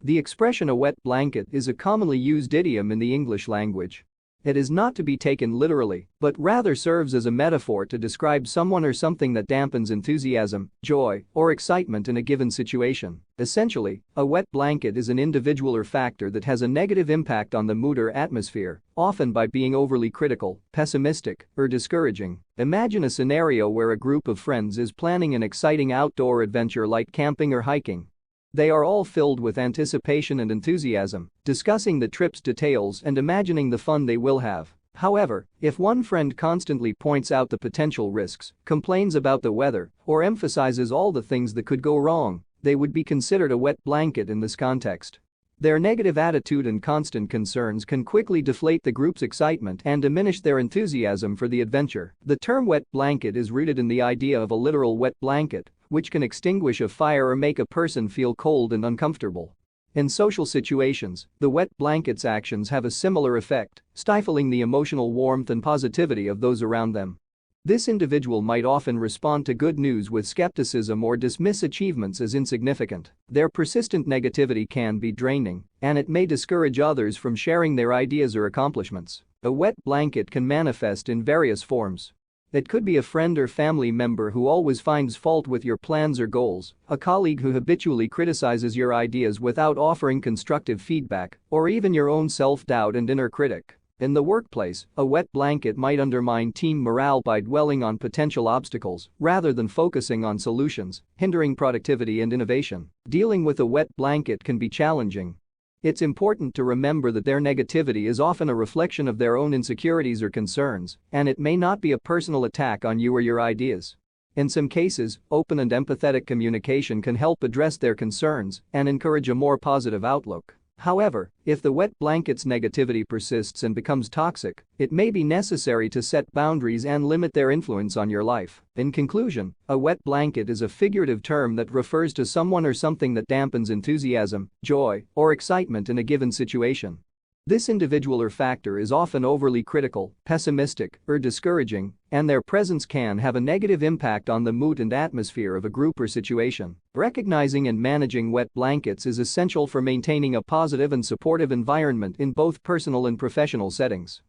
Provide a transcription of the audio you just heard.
The expression "a wet blanket" is a commonly used idiom in the English language. It is not to be taken literally, but rather serves as a metaphor to describe someone or something that dampens enthusiasm, joy, or excitement in a given situation. Essentially, a wet blanket is an individual or factor that has a negative impact on the mood or atmosphere, often by being overly critical, pessimistic, or discouraging. Imagine a scenario where a group of friends is planning an exciting outdoor adventure like camping or hiking. They are all filled with anticipation and enthusiasm, discussing the trip's details and imagining the fun they will have. However, if one friend constantly points out the potential risks, complains about the weather, or emphasizes all the things that could go wrong, they would be considered a wet blanket in this context. Their negative attitude and constant concerns can quickly deflate the group's excitement and diminish their enthusiasm for the adventure. The term wet blanket is rooted in the idea of a literal wet blanket, which can extinguish a fire or make a person feel cold and uncomfortable. In social situations, the wet blanket's actions have a similar effect, stifling the emotional warmth and positivity of those around them. This individual might often respond to good news with skepticism or dismiss achievements as insignificant. Their persistent negativity can be draining, and it may discourage others from sharing their ideas or accomplishments. A wet blanket can manifest in various forms. It could be a friend or family member who always finds fault with your plans or goals, a colleague who habitually criticizes your ideas without offering constructive feedback, or even your own self-doubt and inner critic. In the workplace, a wet blanket might undermine team morale by dwelling on potential obstacles rather than focusing on solutions, hindering productivity and innovation. Dealing with a wet blanket can be challenging. It's important to remember that their negativity is often a reflection of their own insecurities or concerns, and it may not be a personal attack on you or your ideas. In some cases, open and empathetic communication can help address their concerns and encourage a more positive outlook. However, if the wet blanket's negativity persists and becomes toxic, it may be necessary to set boundaries and limit their influence on your life. In conclusion, a wet blanket is a figurative term that refers to someone or something that dampens enthusiasm, joy, or excitement in a given situation. This individual or factor is often overly critical, pessimistic, or discouraging, and their presence can have a negative impact on the mood and atmosphere of a group or situation. Recognizing and managing wet blankets is essential for maintaining a positive and supportive environment in both personal and professional settings.